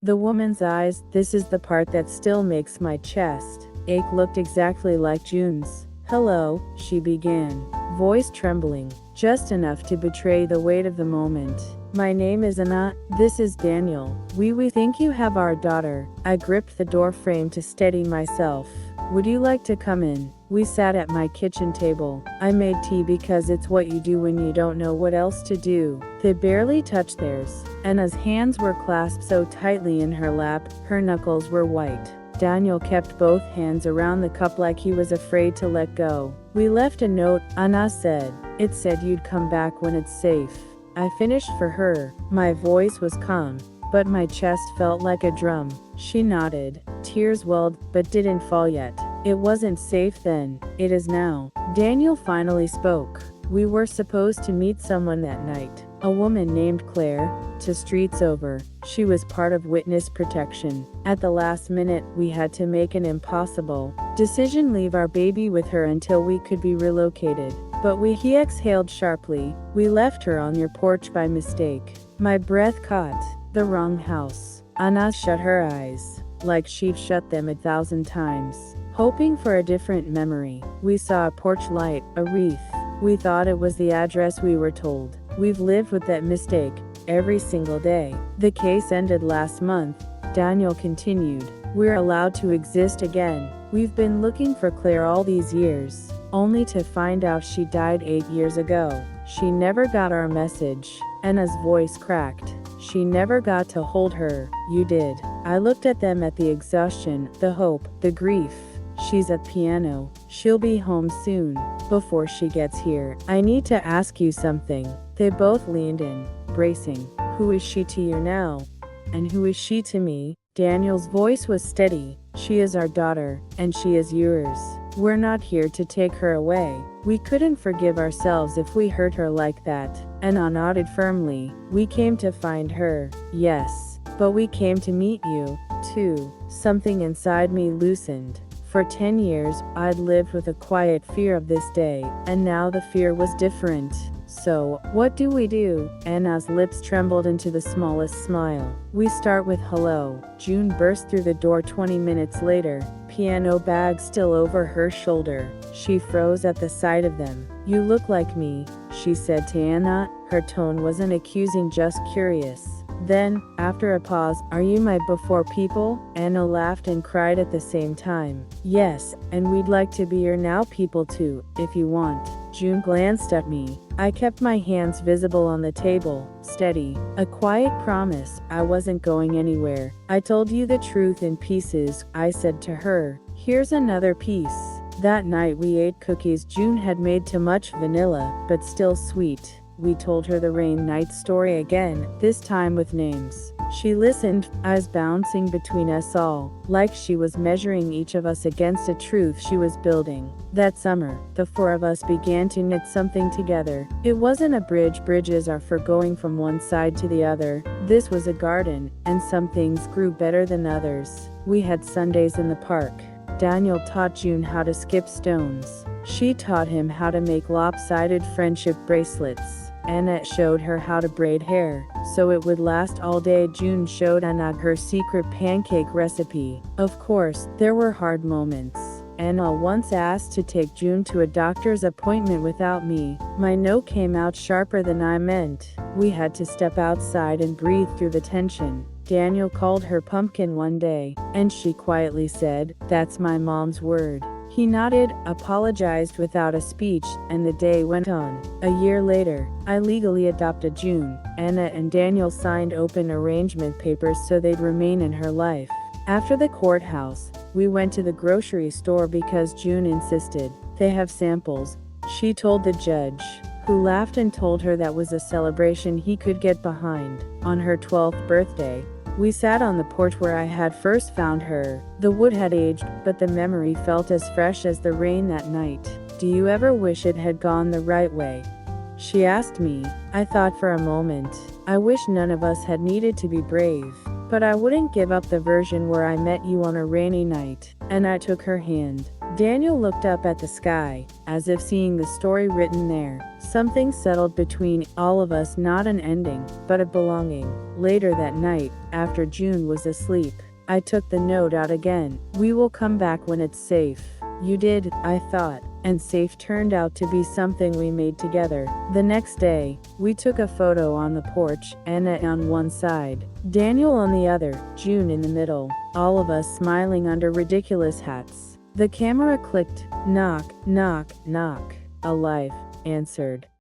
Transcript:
The woman's eyes, this is the part that still makes my chest ache, looked exactly like June's. "Hello," she began, voice trembling, just enough to betray the weight of the moment. "My name is Anna, this is Daniel. We think you have our daughter." I gripped the door frame to steady myself. "Would you like to come in?" We sat at my kitchen table. I made tea because it's what you do when you don't know what else to do. They barely touched theirs. Anna's hands were clasped so tightly in her lap, her knuckles were white. Daniel kept both hands around the cup like he was afraid to let go. "We left a note," Anna said. "It said you'd come back when it's safe." I finished for her. My voice was calm, but my chest felt like a drum. She nodded. Tears welled, but didn't fall yet. "It wasn't safe then. It is now." Daniel finally spoke. "We were supposed to meet someone that night. A woman named Claire, 2 streets over. She was part of witness protection. At the last minute, we had to make an impossible decision, leave our baby with her until we could be relocated. He exhaled sharply. "We left her on your porch by mistake." My breath caught. "The wrong house." Anna shut her eyes, like she'd shut them 1,000 times, hoping for a different memory. "We saw a porch light, a wreath. We thought it was the address we were told. We've lived with that mistake every single day." "The case ended last month," Daniel continued. "We're allowed to exist again. We've been looking for Claire all these years, only to find out she died 8 years ago. She never got our message." Anna's voice cracked. "She never got to hold her. You did." I looked at them, at the exhaustion, the hope, the grief. "She's at piano. She'll be home soon. Before she gets here, I need to ask you something." They both leaned in, bracing. "Who is she to you now? And who is she to me?" Daniel's voice was steady. "She is our daughter, and she is yours. We're not here to take her away. We couldn't forgive ourselves if we hurt her like that." Anna nodded firmly. "We came to find her, yes, but we came to meet you, too." Something inside me loosened. For 10 years, I'd lived with a quiet fear of this day, and now the fear was different. "So, what do we do?" Anna's lips trembled into the smallest smile. "We start with hello." June burst through the door 20 minutes later, piano bag still over her shoulder. She froze at the sight of them. "You look like me," she said to Anna. Her tone wasn't accusing, just curious. Then, after a pause, "Are you my before people?" Anna laughed and cried at the same time. "Yes, and we'd like to be your now people too, if you want." June glanced at me. I kept my hands visible on the table, steady. "A quiet promise, I wasn't going anywhere. I told you the truth in pieces," I said to her. "Here's another piece. That night we ate cookies June had made, too much vanilla, but still sweet." We told her the rain night story again, this time with names. She listened, eyes bouncing between us all, like she was measuring each of us against a truth she was building. That summer, the 4 of us began to knit something together. It wasn't a bridge, bridges are for going from one side to the other. This was a garden, and some things grew better than others. We had Sundays in the park. Daniel taught June how to skip stones. She taught him how to make lopsided friendship bracelets. Annette showed her how to braid hair, so it would last all day. June showed Anna her secret pancake recipe. Of course, there were hard moments. Anna once asked to take June to a doctor's appointment without me. My no came out sharper than I meant. We had to step outside and breathe through the tension. Daniel called her pumpkin one day, and she quietly said, "That's my mom's word." He nodded, apologized without a speech, and the day went on. A year later, I legally adopted June. Anna and Daniel signed open arrangement papers so they'd remain in her life. After the courthouse, we went to the grocery store because June insisted. "They have samples," she told the judge, who laughed and told her that was a celebration he could get behind. On her 12th birthday, we sat on the porch where I had first found her. The wood had aged, but the memory felt as fresh as the rain that night. "Do you ever wish it had gone the right way?" she asked me. I thought for a moment. I wish none of us had needed to be brave. But I wouldn't give up the version where I met you on a rainy night. And I took her hand. Daniel looked up at the sky, as if seeing the story written there. Something settled between all of us, not an ending, but a belonging. Later that night, after June was asleep, I took the note out again. We will come back when it's safe. You did, I thought, and safe turned out to be something we made together. The next day, we took a photo on the porch, Anna on one side, Daniel on the other, June in the middle, all of us smiling under ridiculous hats. The camera clicked. Knock, knock, knock. A life answered.